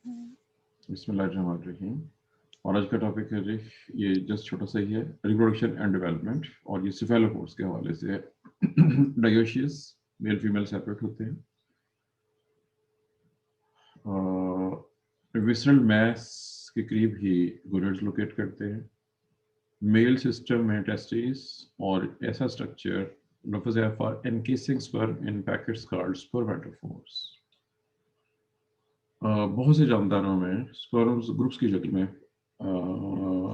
बिस्मिल्लाहिर्रहमानिर्रहीम। और आज का टॉपिक है जी, ये जस्ट छोटा सा ही है, रिप्रोडक्शन एंड डेवलपमेंट, और ये सिफेलोपोड्स के हवाले से है। डायोशियस मेल फीमेल सेपरेट होते हैं। विसरल मैस के करीब ही गोनेड्स लोकेट करते हैं। मेल सिस्टम में टेस्टिस और ऐसा स्ट्रक्चर नफज है for encasing sperm in packets called spermatophores. बहुत से जानदारों में स्पर्म्स ग्रुप्स की शक्ल में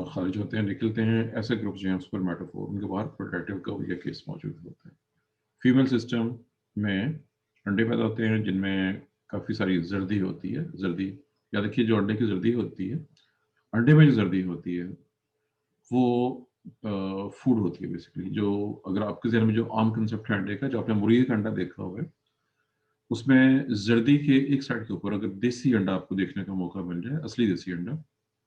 खारिज होते हैं, निकलते हैं। ऐसे ग्रुप्स जो हैं स्पर्मेटोफोर, उनके बाहर प्रोडक्टिव का ये केस मौजूद होता है। फीमेल सिस्टम में अंडे पैदा होते हैं जिनमें काफ़ी सारी जर्दी होती है। जर्दी याद रखिए, जो अंडे की जर्दी होती है, अंडे में जो जर्दी होती है वो फूड होती है बेसिकली। जो अगर आपके जहन में जो आम कंसेप्ट है अंडे का, जो आपने मुर्गी का अंडा देखा होगा, उसमें जर्दी के एक साइड के ऊपर अगर देसी अंडा आपको देखने का मौका मिल जाए, असली देसी अंडा,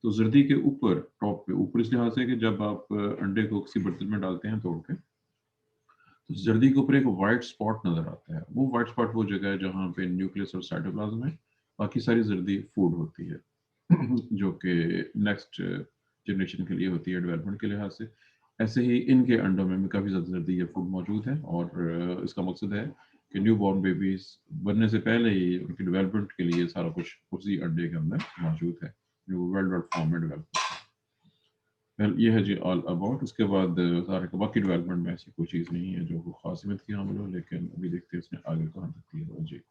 तो जर्दी के ऊपर, टॉप पे ऊपर, इस लिहाज से कि जब आप अंडे को किसी बर्तन में डालते हैं तोड़ के, तो जर्दी के ऊपर एक वाइट स्पॉट नजर आता है। वो वाइट स्पॉट वो जगह है जहाँ पे न्यूक्लियस और साइटोप्लाज्म है। बाकी सारी जर्दी फूड होती है। जो कि नेक्स्ट जनरेशन के लिए होती है, डेवलपमेंट के लिहाज से। ऐसे ही इनके अंडों में भी काफ़ी ज़्यादा जर्दी या फूड मौजूद है, और इसका मकसद है कि न्यू बॉर्न बेबीज बनने से पहले ही उनकी डेवलपमेंट के लिए सारा कुछ उसी अंडे के अंदर मौजूद है, जो वेल डेवलप्ड फॉर्म में डेवलप। वेल, ये है जी ऑल अबाउट। उसके बाद सारे का बाकी डेवलपमेंट में ऐसी कोई चीज़ नहीं है जो खास हिम्मत की हामिल हो, लेकिन अभी देखते हैं इसमें आगे कहाँ तक क्लियर हो जी।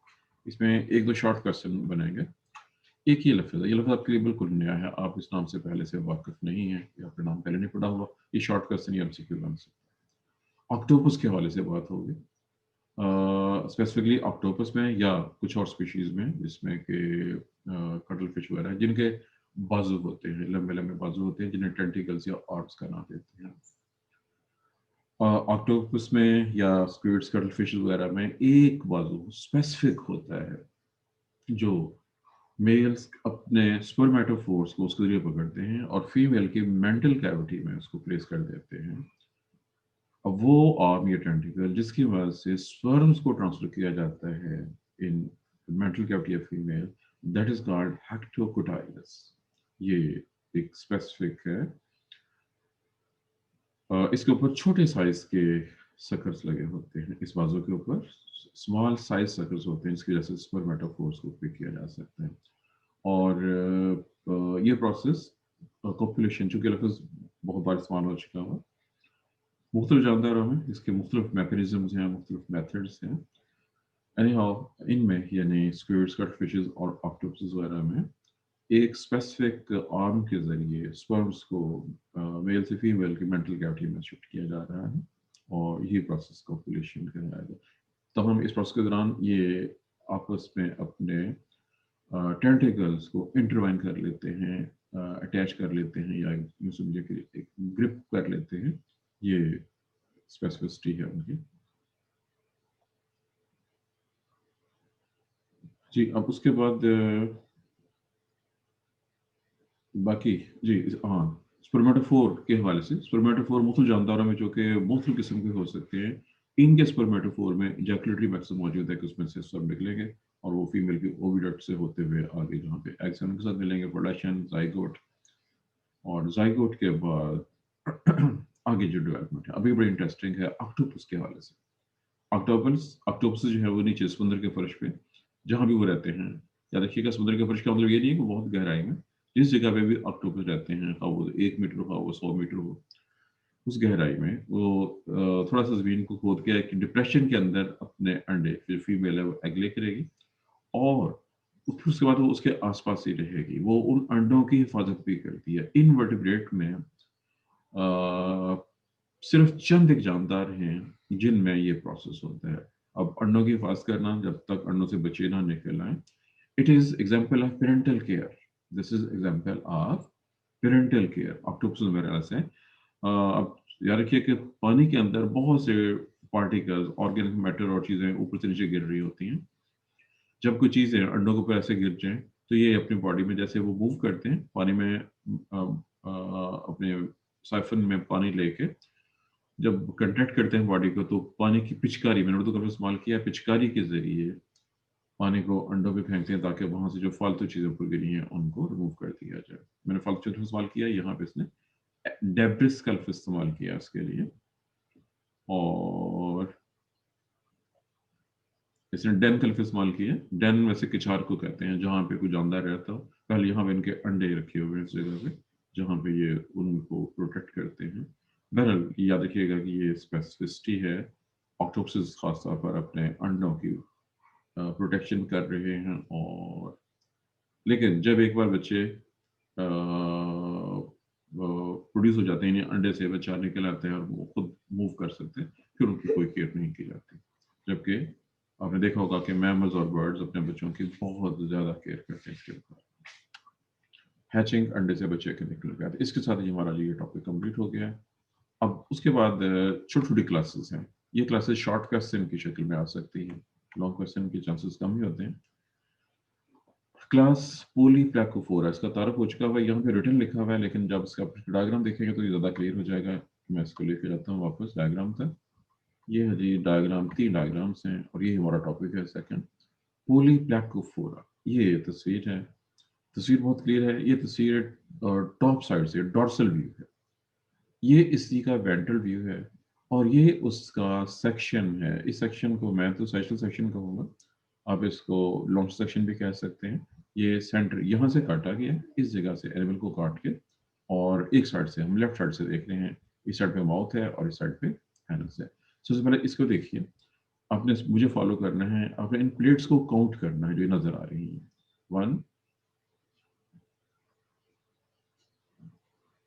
इसमें एक दो शॉर्ट क्वेश्चन बनेंगे। एक ही लफ्ज़ है, ये लफ्ज़ आपके लिए बिल्कुल नया है, आप इस नाम से पहले से वाकिफ नहीं है, या आपने नाम पहले नहीं पढ़ा हुआ। ये शॉर्ट क्वेश्चन या एमसीक्यू बन सकता है। ऑक्टोपस के हवाले से बात होगी, स्पेसिफिकली ऑक्टोपस में या कुछ और स्पीशीज में, जिसमें कि कटल फिश वगैरह, जिनके बाजू होते हैं, लंबे लंबे बाजू होते हैं, जिन्हें टेंटिकल्स या आर्म्स का नाम देते हैं। ऑक्टोपस में या स्क्विड्स, कटल फिश वगैरह में एक बाजू स्पेसिफिक होता है, जो मेल्स अपने स्पर्मेटोफोर्स को उसके जरिए पकड़ते हैं और फीमेल की मेंटल कैविटी में उसको प्लेस कर देते हैं। अब वो आर्म या टेंटिकल जिसकी वजह से स्पर्म्स को ट्रांसफर किया जाता है in mantle cavity of female, that is called hectocotylus. ये एक स्पेसिफिक है। इसके ऊपर छोटे साइज के सकर्स लगे होते हैं, इस बाजू के ऊपर स्मॉल साइज सकर्स होते हैं, जिसकी वजह से स्पर्मेटोफोर्स को पिक किया जा सकता है। और ये प्रोसेस कॉपुलेशन, चूंकि लफ्ज़ बहुत बार इस्तेमाल हो चुका हुआ, मुख्तलिफ जानदारों में इसके मुख्तलिफ मैकेनिज्म्स हैं, मुख्तलिफ मेथड्स हैं। एनी हाउ, इनमें यानी स्क्विड्स, कटफिशेस और ऑक्टोपस वगैरह में एक स्पेसिफिक आर्म के जरिए स्पर्म्स को मेल से फीमेल की मेंटल कैविटी में शिफ्ट किया जा रहा है, और यही प्रोसेस कॉपुलेशन कहलाएगा। तब हम इस प्रोसेस के दौरान ये आपस में अपने टेंटिकल्स को इंटरवाइन कर लेते हैं, अटैच कर लेते हैं, या यूं समझिए कि एक ग्रिप कर लेते हैं। ये स्पेसिफिसिटी है उनकी जी। अब उसके बाद बाकी जी, हाँ, स्पर्मेटोफोर के हवाले से, स्पर्मेटोफोर मुख्तलिफ जानदारों में जो कि मुख्तलिफ किस्म के हो सकते हैं, इनके स्पर्मेटोफोर में इजैकुलेटरी मैक्सिम मौजूद है कि उसमें से सब निकलेंगे और वो फीमेल की ओविडक्ट से होते हुए आगे जहाँ पे एग्स उनके साथ मिलेंगे, प्रोडक्शन, जाइगोट, और जाइगोट के बाद आगे जो डेवलपमेंट है अभी बड़ी इंटरेस्टिंग है ऑक्टोपस के हवाले से। ऑक्टोपस जो है वो नीचे समुद्र के फर्श पे जहाँ भी वो रहते हैं, या देखिएगा समुद्र के फर्श का मतलब ये नहीं है कि बहुत गहराई में, जिस जगह पे भी ऑक्टोपस रहते हैं, हाँ वो 1 मीटर हो, वो 100 मीटर हो, उस गहराई में वो थोड़ा सा जमीन को खोद के एक डिप्रेशन के अंदर अपने अंडे, फिर फीमेल है वो एग ले करेगी, और फिर उसके बाद वो उसके आसपास ही रहेगी। वो उन अंडों की हिफाजत भी करती है। इनवर्टिब्रेट में सिर्फ चंद एक जानदार हैं जिनमें ये प्रोसेस होता है। अब अंडों की हिफाजत करना जब तक अंडों से बच्चे ना निकल आए, it is example of parental care. This is example of parental care octopus वगैरह से। अब याद रखिए कि पानी के अंदर बहुत से पार्टिकल्स, ऑर्गेनिक मैटर और चीज़ें ऊपर से नीचे गिर रही होती हैं। जब कोई चीज़ें अंडों के ऊपर ऐसे गिर जाएं, तो ये अपनी बॉडी में जैसे वो मूव करते हैं पानी में, अपने साइफन में पानी लेके जब कंटेक्ट करते हैं बॉडी को, तो पानी की पिचकारी, मैंने उर्दू का इस्तेमाल किया, पिचकारी के जरिए पानी को अंडों पे फेंकते हैं ताकि वहां से जो फालतू चीजें ऊपर गिरी हैं उनको रिमूव कर दिया जाए। मैंने फालतू चीजों इस्तेमाल किया, यहाँ पे इसने डेब्रिस कल्फ इस्तेमाल किया इसके लिए, और इसने डेन कल्फ इस्तेमाल किया। डेन वैसे किचार को कहते हैं जहाँ पे कोई जानदार रहता हो। पहले यहाँ पे इनके अंडे रखे हुए हैं इस जगह पे जहाँ पे ये उनको प्रोटेक्ट करते हैं। बहरहाल याद रखिएगा कि ये स्पेसिफिसिटी है, ऑक्टोपसिस खासतौर पर अपने अंडों की प्रोटेक्शन कर रहे हैं। और लेकिन जब एक बार बच्चे प्रोड्यूस हो जाते हैं, यानी अंडे से बच्चा निकल आते हैं और वो खुद मूव कर सकते हैं, फिर उनकी कोई केयर नहीं की जाती। जबकि आपने देखा होगा कि मैमल्स और बर्ड्स अपने बच्चों की बहुत ज़्यादा केयर करते हैं इसके ऊपर। हैचिंग, अंडे से बच्चे के निकल गए। इसके साथ ही हमारा ये टॉपिक कंप्लीट हो गया है। अब उसके बाद छोटी छोटी क्लासेस हैं। ये क्लासेस शॉर्ट क्वेश्चन की शक्ल में आ सकती है, लॉन्ग क्वेश्चन के चांसेस कम ही होते हैं। क्लास पोलीप्लैकोफोरा, इसका तारुफ हो चुका हुआ है, यहाँ पे रिटर्न लिखा हुआ है, लेकिन जब इसका डायग्राम देखेंगे तो ये ज़्यादा क्लियर हो जाएगा। मैं इसको लेके जाता हूँ वापस डायग्राम तक। ये है जी डायग्राम, 3 डायग्राम्स हैं और ये हमारा टॉपिक है सेकंड, पोलीप्लैकोफोरा। ये तस्वीर है, तस्वीर बहुत क्लियर है। ये तस्वीर टॉप साइड से डॉर्सल व्यू है, ये इसी का वेंट्रल व्यू है और ये उसका सेक्शन है। इस सेक्शन को मैं तो सेशनल सेक्शन कहूँगा, आप इसको लॉन्ग सेक्शन भी कह सकते हैं। ये सेंटर यहाँ से काटा गया, इस जगह से एनिमल को काट के, और एक साइड से हम लेफ्ट साइड से देख रहे हैं, इस साइड पे माउथ है और इस साइड पे एनस है। सबसे पहले इसको देखिए, आपने मुझे फॉलो करना है, आपने इन प्लेट्स को काउंट करना है जो नजर आ रही हैं। 1,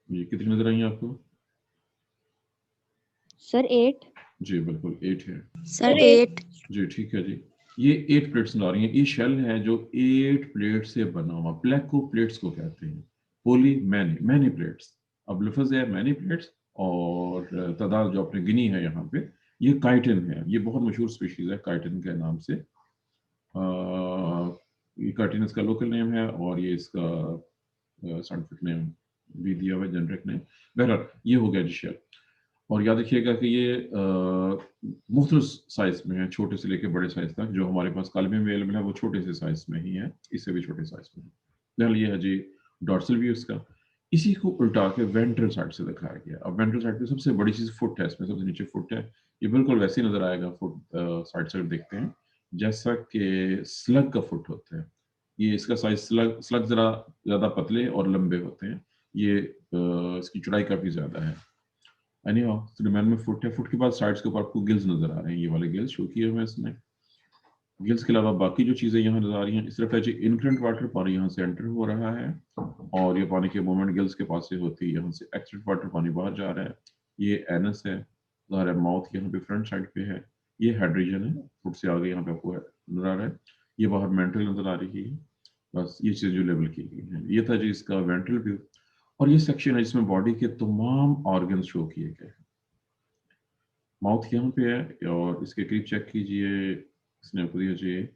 ये कितनी नजर आई हैं आपको? सर 8। जी बिल्कुल 8 है। सर 8। जी ठीक है जी। ये 8 प्लेट्स नजर आ रही हैं। ये शेल है जो 8 प्लेट से बना हुआ, प्लेको प्लेट्स को कहते हैं। पोली मैनी, मैनी प्लेट्स। अब लफ्ज है मैनी प्लेट्स, और तादाद जो आपने गिनी है यहाँ पे, ये काइटिन है। ये बहुत मशहूर स्पीशीज है काइटिन के नाम से। ये काइटिन इसका लोकल नेम है और ये इसका साइंटिफिक नेम भी दिया हुआ है, जेनरिक नेम। बहरहाल ये हो गया जी शेल। और याद रखिएगा कि ये मुख्तलिफ साइज में है, छोटे से लेकर बड़े साइज तक। जो हमारे पास काल में अवेलेबल है वो छोटे से साइज में ही है, इससे भी छोटे साइज में है। फिलहाल ये है जी डॉर्सल व्यू इसका। इसी को उल्टा के वेंट्रल साइड से दिखाया गया। अब वेंट्रल साइड पे सबसे बड़ी चीज फुट है, इसमें सबसे नीचे फुट है। ये बिल्कुल वैसे ही नजर आएगा फुट, साइड साइड देखते हैं जैसा कि स्लग का फुट होता है। ये इसका साइज, स्लग स्लग जरा ज्यादा पतले और लंबे होते हैं। ये इसकी चौड़ाई काफी ज्यादा है। एनीहाउ रिमेन में फुट है। फुट के बाद साइड्स के ऊपर आपको गिल्स नजर आ रहे हैं, ये वाले गिल्स शो किए हुए हैं इसने। गिल्स के अलावा बाकी जो चीजें यहाँ नजर आ रही हैं, इस तरफ है जी इनकरेंट वाटर, पानी यहाँ से एंटर हो रहा है और ये पानी के मूवमेंट गिल्स के पास से होती है, यहाँ से एक्सट्रेंट वाटर पानी बाहर जा रहा है। ये एनस है, ज़ाहिर है माउथ यहाँ पे फ्रंट साइड पे है। ये हेड रीजन है, फुट से आगे यहाँ पे आपको नजर आ रहा है। ये बाहर मेंटल नजर आ रही है। बस ये चीज जो लेवल की गई है, ये था जी इसका वेंट्रल व्यू। और ये सेक्शन है जिसमें बॉडी के तमाम ऑर्गन शो किए गए हैं। माउथ यहाँ पे है और इसके करीब चेक कीजिए, इसने आपको दिया जी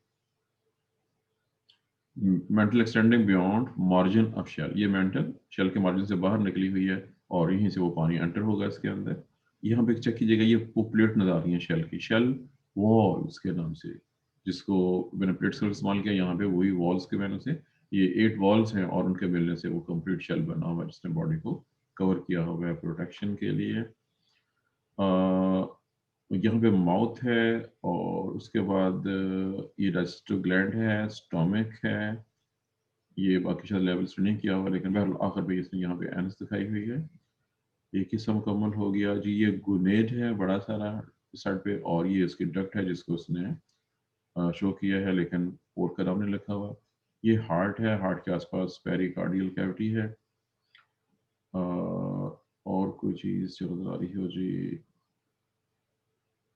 mantle extending beyond margin of shell. ये मेंटल शेल के मार्जिन से बाहर निकली हुई है और यहीं से वो पानी एंटर होगा इसके अंदर। यहाँ पे चेक कीजिएगा, ये प्लेट नजर आ रही है शेल की, शेल वॉल्स के नाम से, जिसको मैंने प्लेट्स का इस्तेमाल किया यहाँ पे, वही वॉल्स के मैंने से। ये 8 वॉल्स हैं और उनके मिलने से वो कंप्लीट शेल बना हुआ है जिसने बॉडी को कवर किया हुआ है प्रोटेक्शन के लिए। यहाँ पे माउथ है और उसके बाद ये डाइजेस्टिव ग्लैंड है, स्टोमिक है। ये बाकी शायद लेवल्स नहीं किया हुआ, लेकिन बहरहाल आखिर में इसने यहाँ पे एनस दिखाई हुई है। एक हिस्सा मुकम्मल हो गया जी। ये गुनेड है बड़ा सारा इस साइड पे, और ये इसकी डक्ट है जिसको उसने शो किया है, लेकिन पोर्ट का नाम नहीं लिखा हुआ। ये हार्ट है, हार्ट के आसपास पेरिकार्डियल कैविटी है। और कोई चीज़ जो नजर आ रही हो जी,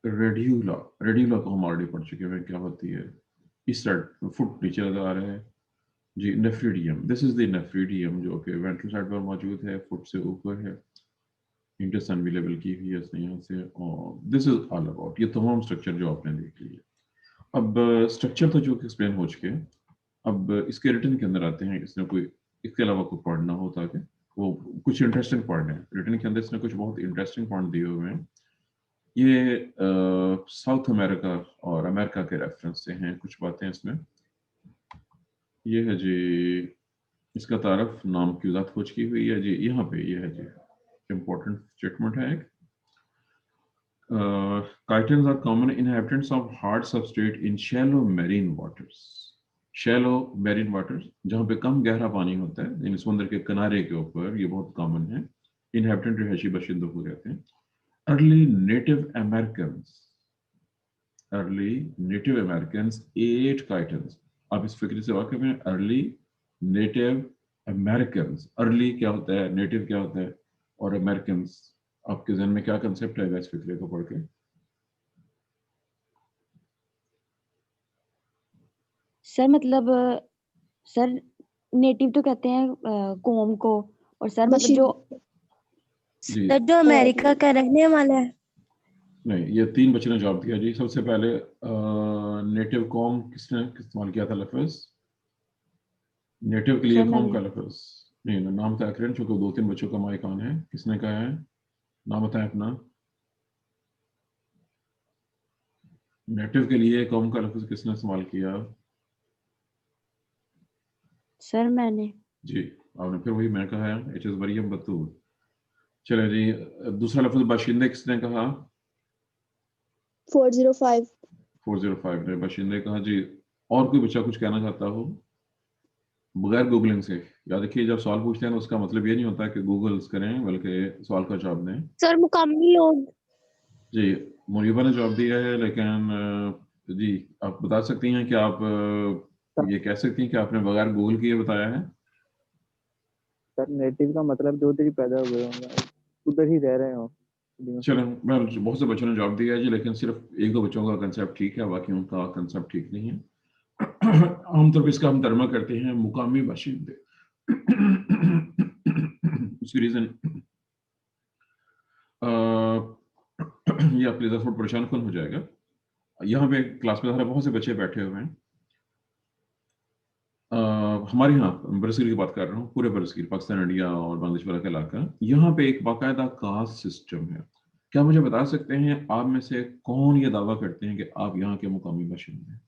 रेड्यूला। रेड्यूला को हम ऑलरेडी पढ़ चुके हैं क्या होती है। इस साइड फुट नीचे नजर आ रहे हैं जी, nephridium. This is the nephridium जो कि वेंट्रल साइड पर मौजूद है, फुट से ऊपर है। इंटेस्टाइन भी लेवल की हुई है इसने यहाँ से। और दिस इज ऑल अबाउट ये तमाम स्ट्रक्चर जो आपने देख लिए। अब स्ट्रक्चर तो जो एक्सप्लेन हो चुके हैं, अब इसके रिटर्न के अंदर आते हैं। इसने कोई इसके अलावा कोई पढ़ना हो ताकि वो कुछ इंटरेस्टिंग पॉइंट है रिटर्न के अंदर, इसने कुछ बहुत इंटरेस्टिंग पॉइंट दिए हुए हैं। ये साउथ अमेरिका और अमेरिका के रेफरेंस से हैं कुछ बातें इसमें। ये है जी, इसका तारफ नाम की वजाहत खोज की हुई है जी, यहाँ पे ये है जी, इम्पोर्टेंट स्टेटमेंट है एक। Kites are common inhabitants of hard substrate in shallow marine waters. Shallow marine waters, जहाँ पे कम गहरा पानी होता है, यानी समुद्र के किनारे के ऊपर, ये बहुत कॉमन है। इनहेबिटेंट रिहायशी बशिंदों को कहते हैं। Early native Americans, early native Americans ate chitons. आप इस फिक्र से वाकिफ हैं? अर्ली नेटिव अमेरिकन्स, अर्ली क्या होता है, नेटिव क्या होता है, और अमेरिकन्स, आपके जहन में क्या कंसेप्ट आएगा इस फिक्रे को पढ़ के? सर मतलब सर नेटिव तो कहते हैं कौम को, और सर मतलब जो जी सर जो अमेरिका का रहने वाला है। नहीं, ये 3 बच्चों ने जवाब दिया जी। सबसे पहले नेटिव कॉम किसने इस्तेमाल किया था लफ्ज? नेटिव के लिए सर कौम मैंने। का लफ्ज नहीं, नाम बताया करें, चूंकि 2-3 बच्चों का माइक ऑन है। किसने कहा है? नाम बताएं अपना। नेटिव के लिए कौम का लफ्ज किसने इस्तेमाल किया? सर मैंने। जी, आपने फिर वही मैं कहा है, इट इज मरियम बतूल। चले जी, दूसरा लफ्ज बाशिंदे किसने कहा? 405। 405 ने बाशिंदे कहा जी। और कोई बच्चा कुछ कहना चाहता हो बगैर गूगलिंग से? याद रखिए, जब सवाल पूछते हैं तो उसका मतलब ये नहीं होता कि गूगल्स करें, बल्कि सवाल का जवाब दें। सर मुकामी लोग। जी, मुनीबा ने जवाब दिया है, लेकिन जी आप बता सकती हैं कि आप ये कह सकती हैं कि आपने बगैर गूगल किए बताया है? सर नेटिव का मतलब जो उधर ही पैदा हुए होंगे, उधर ही रह रहे हो। चलो, मैं बहुत से बच्चों ने जवाब दिया है जी, लेकिन सिर्फ 1-2 बच्चों का कंसेप्ट ठीक है, बाकी उनका कंसेप्ट ठीक नहीं है। आमतौर पर इसका हम तर्जमा करते हैं मुकामी बाशिंदे। उसकी रीजन ये आपके लिए थोड़ा परेशान कौन हो जाएगा। यहाँ पे क्लास में हमारे बहुत से बच्चे बैठे हुए हैं। हमारे यहाँ बरसगीर की बात कर रहा हूँ, पूरे बरसगीर, पाकिस्तान, इंडिया और बांग्लादेश वाला का इलाका, यहाँ पे एक बाकायदा कास्ट सिस्टम है। क्या मुझे बता सकते हैं आप में से कौन ये दावा करते हैं कि आप यहाँ के मुकामी बाशिंदे हैं?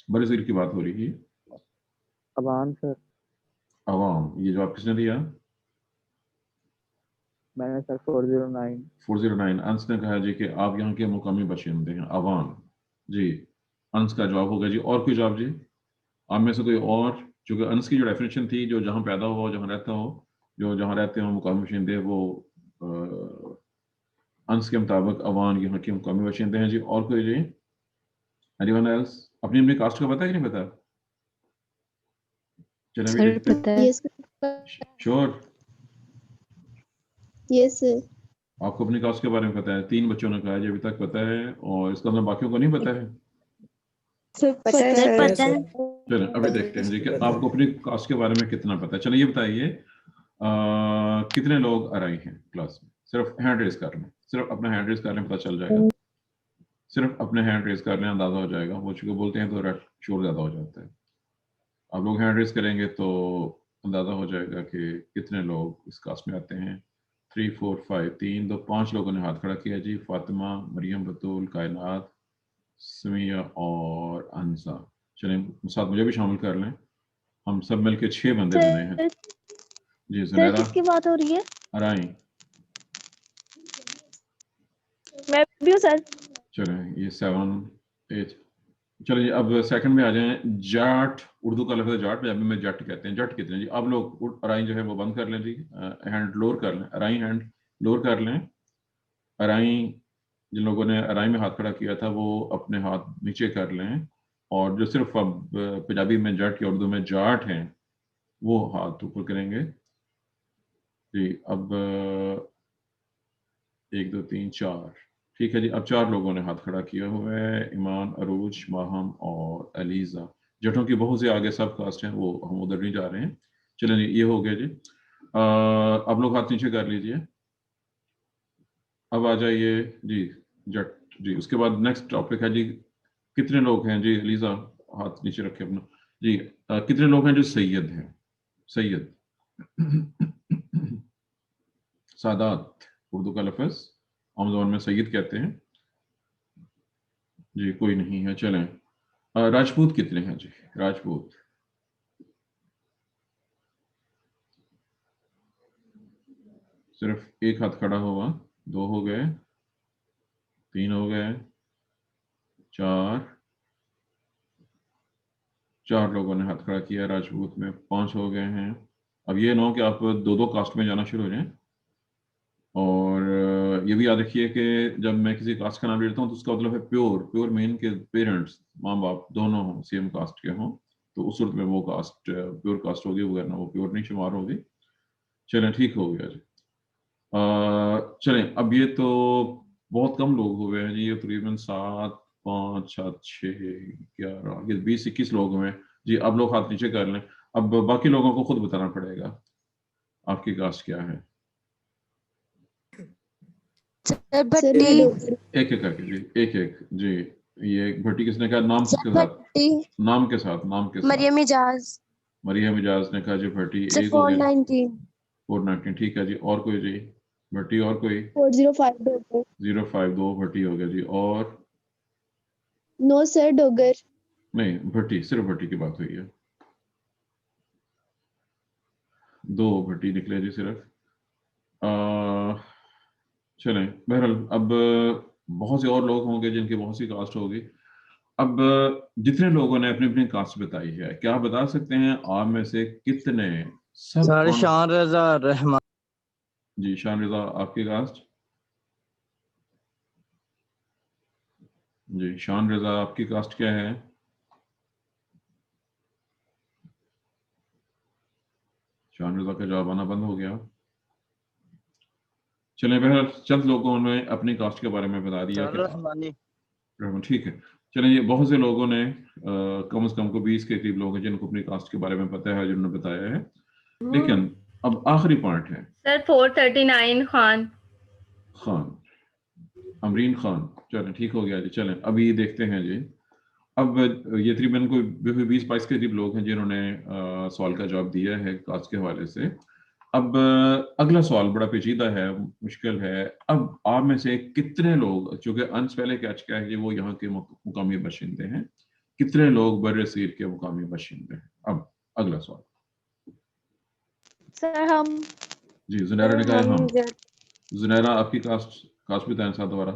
बरसगीर की बात हो रही है। अवान सर। अवाम, ये जवाब किसने दिया? मैंने सर 409। 409 अंस ने कहा जी कि आप यहाँ के मुकामी बाशिंदे हैं, अवाम। जी, अंस का जवाब होगा जी। और कोई जवाब जी? आप में से कोई और? चूंकि अंस की जो डेफिनेशन थी, जो जहाँ पैदा हुआ, जहाँ रहता हो, जो जहाँ रहते हो मुकामी बाशिंदे, वो अंस के मुताबिक अवान यहाँ के मुकामी बाशिंदे हैं जी। और कोई जी? Anyone else? अपनी अपनी कास्ट का पता है कि नहीं पता? चलिए अभी सर देखते हैं। पता है। Yes sure? यस आपको अपनी कास्ट के बारे में पता है? 3 बच्चों ने कहा जी अभी तक पता है, और इसका मतलब बाकियों को नहीं पता है। सर पता है सर सर। पता है। चलिए अभी देखते हैं जी कि आपको अपनी कास्ट के बारे में कितना पता है। चलिए ये बताइए, कितने लोग अराई हैं क्लास में? सिर्फ हैंड रेज कर लें, सिर्फ अपना हैंड रेज कर लें, पता चल जाएगा। सिर्फ अपने हैंड रेज कर लें, अंदाजा हो जाएगा। वो चूंकि बोलते हैं तो शोर ज्यादा हो जाता है। आप लोग हैंड रेज करेंगे तो अंदाजा हो जाएगा कि कितने लोग इस कास्ट में आते हैं। 3 4 5 3 2 5 लोगों ने हाथ खड़ा किया जी। फातिमा, मरियम बतूल, कायनात, समिया और अनसा। चलें साथ मुझे भी शामिल कर लें। हम सब मिलके 6 बंदे बने हैं जी। सर जुनैरा, किसकी बात हो रही है? अराई। मैं भी हूँ सर। चलें ये 7 8। चलिए अब सेकंड में आ जाएं। जाट, उर्दू का लफ्ज़ है जाट, पंजाबी में जट कहते हैं। जट कितने जी? अब लोग अराई जो है वो बंद कर लें जी, हैंड लोअर कर लें, अराई हैंड लोअर कर लें। अराई, जिन लोगों ने अराई में हाथ खड़ा किया था वो अपने हाथ नीचे कर लें, और जो सिर्फ अब पंजाबी में जट या उर्दू में जाट हैं वो हाथ ऊपर करेंगे जी। अब 1 2 3 4, ठीक है जी। अब 4 लोगों ने हाथ खड़ा किया हुआ है, ईमान, अरूज, माहम और अलीजा। जटों की बहुत से आगे सब कास्ट हैं, वो हम उधर नहीं जा रहे हैं। चलिए जी, ये हो गया जी। अब लोग हाथ नीचे कर लीजिए। अब आ जाइए जी जट जी। उसके बाद नेक्स्ट टॉपिक है जी, कितने लोग हैं जी? अलीजा हाथ नीचे रखे अपना जी। कितने लोग हैं जो सैयद हैं? सैयद, सादात, उर्दू का लफ्ज़ आम ज़बान में सैयद कहते हैं जी। कोई नहीं है। चलें, राजपूत कितने हैं जी? राजपूत सिर्फ एक हाथ खड़ा हुआ, 2 हो गए, 3 हो गए, 4 लोगों ने हाथ खड़ा किया राजपूत में, 5 हो गए हैं। अब ये ना हो कि आप 2-2 कास्ट में जाना शुरू हो जाएं। और ये भी याद रखिए कि जब मैं किसी कास्ट का नाम लेता हूँ तो उसका मतलब है प्योर मीन के पेरेंट्स, माँ बाप दोनों हों, सेम कास्ट के हों, तो उस सूरत में वो कास्ट प्योर कास्ट होगी, वरना वो प्योर नहीं शुमार होगी। चलें, ठीक हो गया जी। चलें, अब ये तो बहुत कम लोग हुए हैं जी, ये तकरीबन 7, 5, 7, 6, 11, 20, 21 लोग हुए हैं जी। अब लोग हाथ नीचे कर लें। अब बाकी लोगों को खुद बताना पड़ेगा आपकी कास्ट क्या है। सर सर भट्टी। मैं एक एक करके जी, एक एक जी। ये भट्टी किसने कहा? नाम सर किसके साथ? भट्टी। नाम के साथ, नाम के साथ। मरियम इजाज। मरियम इजाज ने कहा जी भट्टी, सर एक हो गया। 419। 419, ठीक है जी। और कोई जी? भट्टी और कोई? 405 डोगर। 052 भट्टी हो गया जी। और नो सर डोगर। नहीं, भट्टी, सिर्फ भट्टी की बात हुई है। 2 भट्टी निकले जी सिर्फ। चलें, बहरहाल अब बहुत से और लोग होंगे जिनकी बहुत सी कास्ट होगी। अब जितने लोगों ने अपनी अपनी कास्ट बताई है, क्या आप बता सकते हैं आप में से कितने सब सर कौन? शान रजा रहमान। जी, शान रजा, आपकी कास्ट? जी, शान रजा, आपकी कास्ट क्या है? शान रजा का जवाब आना बंद हो गया। चलें, बहरहाल चंद लोगों ने अपनी कास्ट के बारे में बता दिया सर कि रहमानी। ठीक है। चलें, ये बहुत से लोगों ने कम से कम को 20 के करीब लोग हैं जिनको अपनी कास्ट के बारे में पता है, जिन्होंने बताया है। लेकिन अब आखिरी पॉइंट है। सर 439 खान। खान, अमरीन खान। चलें, ठीक हो गया जी। चलें, अभी देखते हैं जी। अब ये तकरीबन कोई 20-22 के करीब लोग हैं जिन्होंने सवाल का जवाब दिया है कास्ट के हवाले से। अब अगला सवाल बड़ा पेचीदा है, मुश्किल है। अब आप में से कितने लोग, चूंकि अंश पहले कैच किया है कि वो यहाँ के मुकामी बाशिंदे हैं, कितने लोग बर्र-ए-सगीर के मुकामी बाशिंदे हैं? अब अगला सवाल सर हम। जी। जुनैरा ने कहा हम हम। जुनैरा, आपकी कास्ट बताएं साथ दोबारा।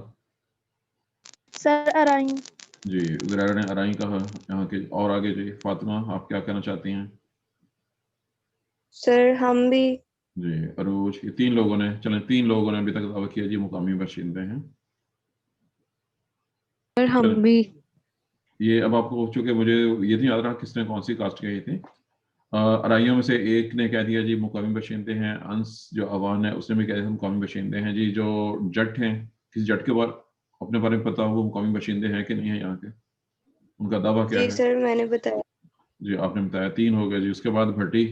सर अराइन। जी, जुनैरा ने अराई कहा यहाँ के। और आगे जी, फातिमा, आप क्या कहना चाहती हैं? सर हम भी। जी, अरूज, ये 3 लोगों ने, चलें 3 लोगों ने अभी तक दावा किया जी मुकामी बाशिंदे हैं। सर हम चलें, भी। ये अब आपको, चूंकि मुझे ये नहीं याद रहा किसने कौन सी कास्ट कही थी। अराइयों में से एक ने कह दिया जी मुकामी बाशिंदे हैं। अंस जो अवान है उसने भी कह दिया मुकामी बाशिंदे हैं जी। जो जट हैं, किसी जट के बारे अपने बारे में पता हो वो मुकामी बाशिंदे हैं कि नहीं है यहाँ के, उनका दावा क्या जी है? सर मैंने बताया। जी, आपने बताया। 3 हो गए जी। उसके बाद भट्टी,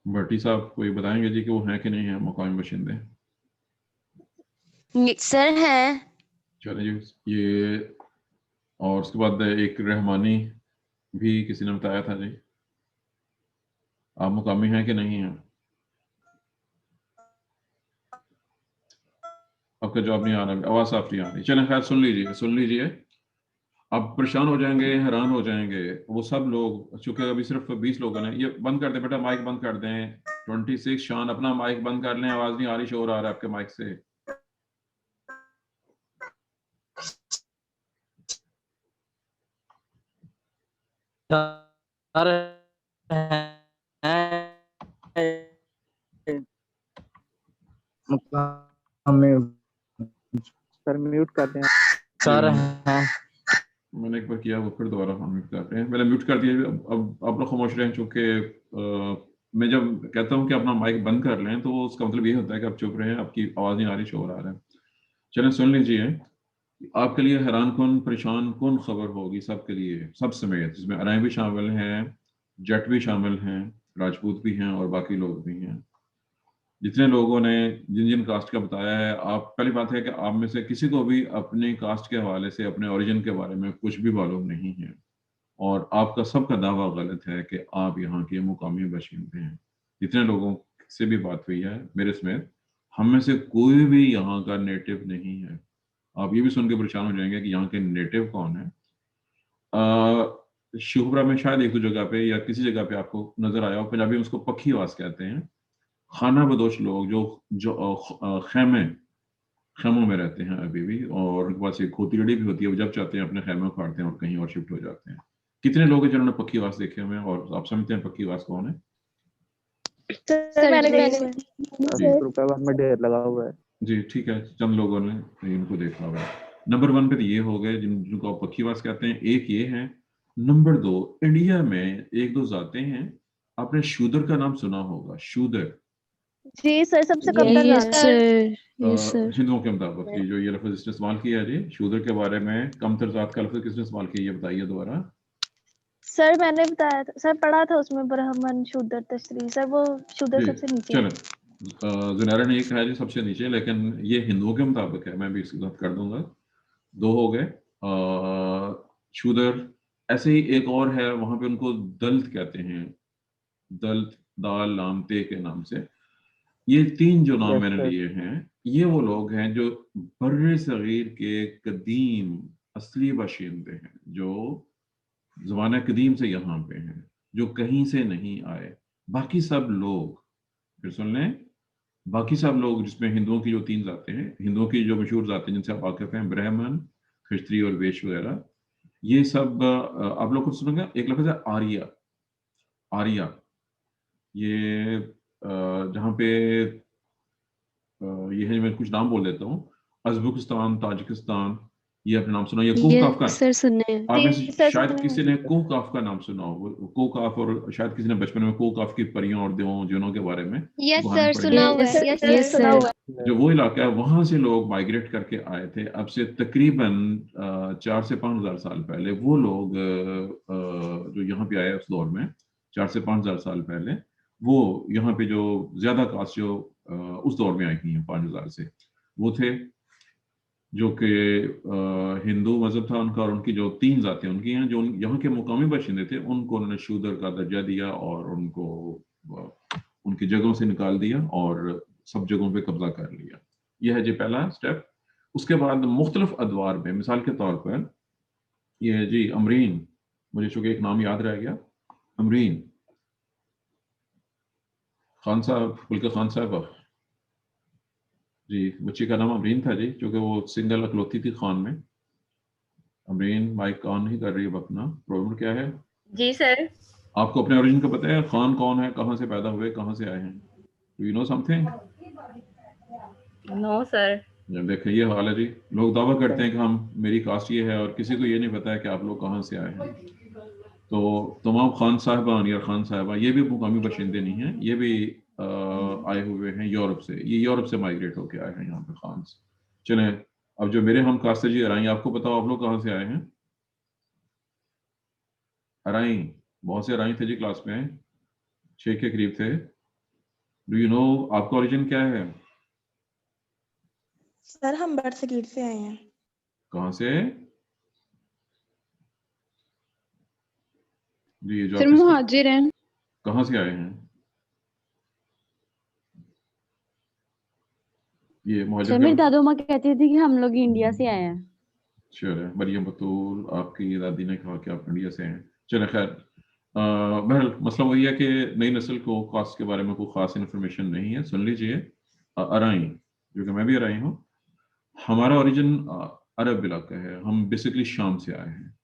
भट्टी साहब कोई बताएंगे जी कि वो हैं कि नहीं है मुकामी बाशिंदे? सर है। चलिए जी, ये, और उसके बाद एक रहमानी भी किसी ने बताया था जी। आप मुकामी हैं कि नहीं हैं? आपका जवाब नहीं आ रहा, आवाज साफ नहीं आ रही। चलें, खैर, सुन लीजिए, सुन लीजिए। आप परेशान हो जाएंगे, हैरान हो जाएंगे वो सब लोग, चूंकि अभी सिर्फ 20 लोग हैं। ये बंद कर दें बेटा, माइक बंद कर दें। 26 शान, अपना माइक बंद कर लें, आवाज नहीं आ रही, शोर आ रहा है आपके माइक से। सर मुकामी। सर म्यूट कर दें। सर जी, हैं। मैंने एक बार किया, वो फिर दोबारा हम म्यूट कर रहे हैं। मैंने म्यूट कर दिया। अब आप लोग खामोश रहें, चूंकि मैं जब कहता हूँ कि अपना माइक बंद कर लें तो उसका मतलब ये होता है कि आप चुप रहें, आपकी आवाज नहीं आ रही, शोर आ रहा है। चलें, सुन लीजिए। आपके लिए हैरान कौन, परेशान कौन खबर होगी सबके लिए, सब समेत, जिसमें अराई भी शामिल हैं, जट भी शामिल हैं, राजपूत भी हैं और बाकी लोग भी हैं। जितने लोगों ने जिन जिन कास्ट का बताया है, आप, पहली बात है कि आप में से किसी को भी अपने कास्ट के हवाले से, अपने ओरिजिन के बारे में कुछ भी मालूम नहीं है, और आपका सबका दावा गलत है कि आप यहाँ के मुकामी बाशिंदे हैं। जितने लोगों से भी बात हुई है मेरे समेत, हम में से कोई भी यहाँ का नेटिव नहीं है। आप ये भी सुन के परेशान हो जाएंगे कि यहाँ के नेटिव कौन है। शिवपुरा में शायद एक दो जगह पे या किसी जगह पे आपको नजर आया हो, पंजाबी में उसको पखीवास कहते हैं। खाना बदोश लोग जो खैमों में रहते हैं अभी भी, और उनके पास एक खोतीगड़ी भी होती है, वो जब चाहते हैं अपने खैमे उखाड़ते हैं और कहीं और शिफ्ट हो जाते हैं। कितने लोग हैं जिन्होंने पखीवास देखे हुए हैं और आप समझते हैं पखीवास कौन है? सर मैंने जी। रुपए बाद में ढेर लगा हुआ है। जी ठीक है, चंद लोगों ने इनको देखा हुआ है। नंबर 1 पे तो ये हो गए जिनको आप पखीवास कहते हैं, एक ये है। नंबर 2, इंडिया में एक दो जाते हैं, आपने शूदर का नाम सुना होगा, शूदर। जी सर, सबसे कम यस तक सर, यस सर। हिंदुओं के मुताबिक जी जो ये लफ्ज इसने इस्तेमाल किया है जी, शूदर के बारे में कमतर जात का लफ्ज किसने इस्तेमाल किया, ये बताइए दोबारा। सर मैंने बताया था सर, पढ़ा था उसमें ब्राह्मण शूद्र तस्री सर, वो शूद्र जी सबसे नीचे है। चलो, जुनैरा ने एक है जी सबसे नीचे, लेकिन ये हिंदुओं के मुताबिक है, मैं भी इसके साथ कर दूंगा। 2 हो गए। शूदर। ऐसे ही एक और है, वहां पे उनको दलित कहते हैं, दलित, दाल लाम ते के नाम से। ये 3 जो नाम यस मैंने सर। लिए हैं, ये वो लोग हैं जो बर्रे सगीर के कदीम असली बाशिंदे हैं, जो ज़माने कदीम से यहाँ पे हैं, जो कहीं से नहीं आए। बाकी सब लोग, फिर सुन लें, बाकी सब लोग जिसमें हिंदुओं की जो 3 जातें हैं, हिंदुओं की जो मशहूर जातें जिनसे आप वाकिफ हैं, ब्राह्मण, खिस्त्री और वैश्य वगैरह, ये सब आप लोग को सुनेंगे। एक लफ्ज है आर्या। आर्या, ये जहाँ पे ये है, मैं कुछ नाम बोल देता हूँ, अज़बकिस्तान, ताजिकिस्तान, ये अपने नाम सुना, ये कोकाफ का। यस सर, सुनने हैं। आप में जी से सर, शायद सुना है। किसी ने कोकाफ का नाम सुना हो, कोकाफ, और शायद किसी ने बचपन में कोकाफ की परियों और देवों जिनों के बारे में यस कहानी सर, पढ़ी सुना होगी। हुआ है। Yes yes sir, sir. सुना हुआ है। जो वो इलाका है, वहां से लोग माइग्रेट करके आए थे, अब से तकरीबन 4 से 5 हजार साल पहले। वो लोग जो यहाँ पे आए उस दौर में, 4 से 5 हजार साल पहले, वो यहाँ पे जो ज्यादा कास्ट जो उस दौर में आई हुई हैं 5 हजार से, वो थे जो कि हिंदू मजहब था उनका, और उनकी जो 3 जातें उनकी हैं, जो यहाँ के मुकामी बाशिंदे थे, उनको उन्होंने शूदर का दर्जा दिया और उनको उनकी जगहों से निकाल दिया और सब जगहों पे कब्जा कर लिया। यह है जी पहला स्टेप। उसके बाद मुख्तलिफ अदवार में, मिसाल के तौर पर ये है जी अमरीन, मुझे चूंकि एक नाम याद रह गया, अमरीन खान साहब, बल्कि खान साहब जी, बच्ची का नाम अमरीन था जी, क्योंकि वो सिंगल अकलौती थी खान में। अमरीन माइक ऑन नहीं कर रही है अपना, प्रॉब्लम क्या है? जी सर। आपको अपने ओरिजिन का पता है, खान कौन है, कहाँ से पैदा हुए, कहाँ से आए हैं? Do you know something? No sir. जब देखिए ये हाल है जी, लोग दावा करते हैं कि हम, मेरी कास्ट ये है, और किसी को ये नहीं पता है कि आप लोग कहाँ से आए हैं। तो तमाम खान साहबान या खान साहबा, ये भी मुकामी बाशिंदे नहीं हैं, ये भी आए हुए हैं यूरोप से, ये यूरोप से माइग्रेट होके आए हैं यहाँ पे खान। चलें, अब जो मेरे हम कास्टर जी अराई, आपको बताओ आप लोग कहाँ से आए हैं? अराई, बहुत से अराई थे जी क्लास में, 6 के करीब थे। डू यू नो आपका ओरिजिन क्या है? सर हम बरसगीर से आए हैं। कहाँ से जी? ये जो सर आप मुहाजिर हैं। कहाँ से आए हैं? ये मुहाजिर सर मेरी दादू माँ कहती थी कि हम लोग इंडिया से आए हैं। चले, मरियम बतूल आपकी दादी ने कहा कि आप इंडिया से हैं। चले खैर, बहरहाल मसला वही है कि नई नस्ल को कास्ट के बारे में कोई खास इन्फॉर्मेशन नहीं है। सुन लीजिए, अराई, जो कि मैं भी अराई हूँ, हमारा ओरिजिन अरब इलाका है, हम बेसिकली शाम से आए हैं।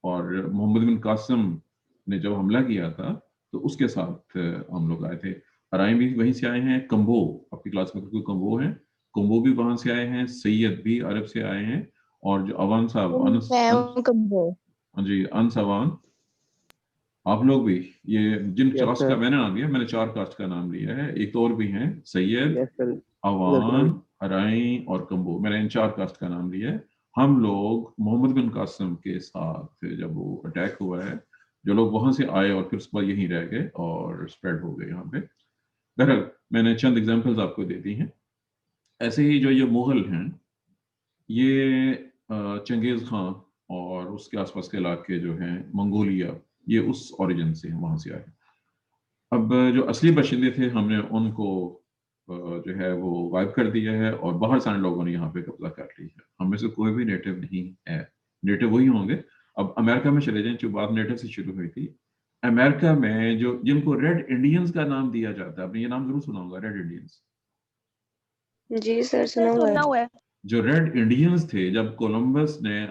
और मोहम्मद बिन कासिम ने जब हमला किया था तो उसके साथ हम लोग आए थे। अराई भी वहीं से आए हैं। कम्बो, आपकी क्लास में कोई कम्बो है? कम्बो भी वहां से आए हैं। सैयद भी अरब से आए हैं। और जो अवान साहब, हाँ जी, अनस अवान, आप लोग भी, ये जिन यस कास्ट का सर। मैंने नाम लिया, मैंने 4 कास्ट का नाम लिया है, एक तो और भी हैं, सैयद, यस सर। अवान, अराई और कम्बो, मैंने इन 4 कास्ट का नाम लिया है। हम लोग मोहम्मद बिन कासिम के साथ जब वो अटैक हुआ है, जो लोग वहां से आए और फिर उसके बाद यहीं रह गए और स्प्रेड हो गए यहाँ पे। बहरहाल मैंने चंद एग्जांपल्स आपको दे दी हैं। ऐसे ही जो ये मुगल हैं, ये चंगेज खां और उसके आसपास के इलाके जो हैं, मंगोलिया, ये उस ओरिजिन से हैं, वहां से आए। अब जो असली बाशिंदे थे, हमने उनको जो है वो गायब कर दिया है और बाहर से आने लोगों ने यहाँ पे कब्जा कर ली है। हम में से कोई भी नेटिव नहीं है। नेटिव वही होंगे अब अमेरिका में चले जाएं, जो बात नेटिव से शुरू हुई थी, अमेरिका में जो जिनको रेड इंडियंस का नाम दिया जाता है, आपने ये नाम जरूर सुना होगा, रेड इंडियंस। जी सर, सर सुना हुआ सुना है। हुआ है। जो रेड इंडियंस थे, जब कोलंबस ने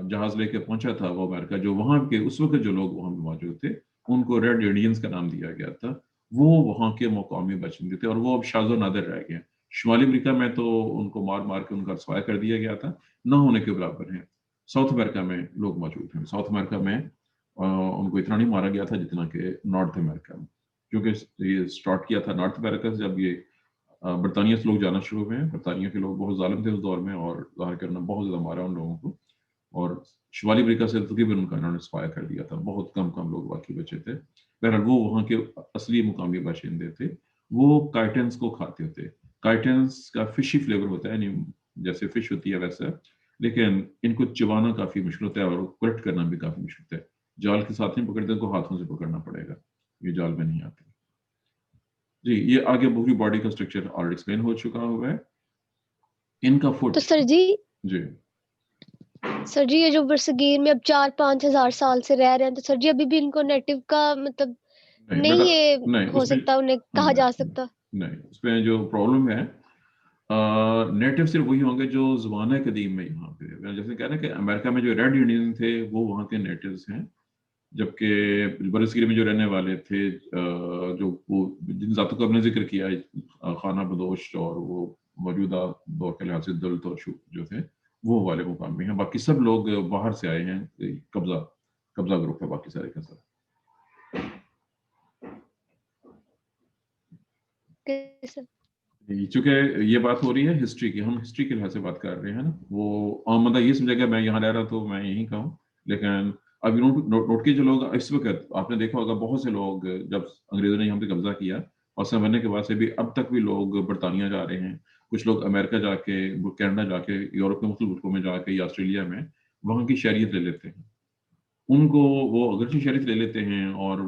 जहाज लेके पहुंचा था वो अमेरिका, जो वहां के उस वक्त जो लोग वहां पे मौजूद थे, उनको रेड इंडियंस का नाम दिया गया था। वो वहां के मकामी बाशिंदे थे और वो अब शाज़ो नादिर रह गए हैं। शुमाली अमेरिका में तो उनको मार मार के उनका रसवाया कर दिया गया था, ना होने के बराबर हैं। साउथ अमेरिका में लोग मौजूद हैं। साउथ अमेरिका में उनको इतना नहीं मारा गया था जितना कि नॉर्थ अमेरिका में, क्योंकि ये स्टार्ट किया था नॉर्थ अमेरिका से। जब ये बरतानिया से लोग जाना शुरू हुए हैं, बरतानिया के लोग बहुत जालिम थे उस दौर में, और जाहिर करना बहुत ज़्यादा मारा उन लोगों को, और शुमाली अमेरिका से तकरीबन उनका इन्होंने स्पाया कर दिया था। बहुत कम कम लोग बाकी बचे थे। बहरहाल वो वहाँ के असली मुकामी बाशिंदे थे। वो काइटन्स को खाते थे। काइटन्स का फिशी फ्लेवर होता है, यानी जैसे फिश होती है वैसा, लेकिन इनको चबाना काफ़ी मुश्किल होता है और कलेक्ट करना भी काफ़ी मुश्किल होता है। जाल के साथ नहीं पकड़ते, इनको हाथों से पकड़ना पड़ेगा, ये जाल में नहीं आते। जी, ये आगे पूरी बॉडी का स्ट्रक्चर ऑलरेडी एक्सप्लेन हो चुका हुआ है। इनका फुट, तो सर जी जी ये जो बरसगीर में अब 4-5 हजार साल से रह रहे हैं, तो सर जी अभी भी इनको नेटिव का मतलब नहीं नहीं बेटा, ये नहीं हो उसमें, सकता, उन्हें कहा जा सकता? नहीं उसमें जो प्रॉब्लम है, नेटिव सिर्फ वही होंगे जो ज़माना कदीम में यहाँ पे, मैं जैसे कह रहा कि अमेरिका में जो रेड इंडियन थे वो वहाँ के नेटिव्स हैं, जबकि बरसगीर में जो रहने वाले थे, जो वो जिन जातों का हमने जिक्र किया है, खाना बदोश और वो मौजूदा दौर के लिहाज से दलित और जो थे, वो वाले मुकाम में हैं। बाकी सब लोग बाहर से आए हैं, कब्जा ग्रुप है बाकी सारे का सारा। सर चूंकि ये बात हो रही है हिस्ट्री की, हम हिस्ट्री के लिहाज से बात कर रहे हैं ना, वो आमदा ये समझेगा मैं यहाँ रह रहा तो मैं यहीं का हूँ, लेकिन अब नोट के जो लोग इस वक्त, आपने देखा होगा बहुत से लोग जब अंग्रेजों ने यहाँ पे कब्जा किया और समझने के बाद से भी अब तक भी लोग बरतानिया जा रहे हैं, कुछ लोग अमेरिका जाके, कनाडा जाके, यूरोप के मुख्तलिफ मुल्कों में जाके या ऑस्ट्रेलिया में वहाँ की शहरियत ले लेते हैं। उनको वो अगर शहरियत ले लेते हैं और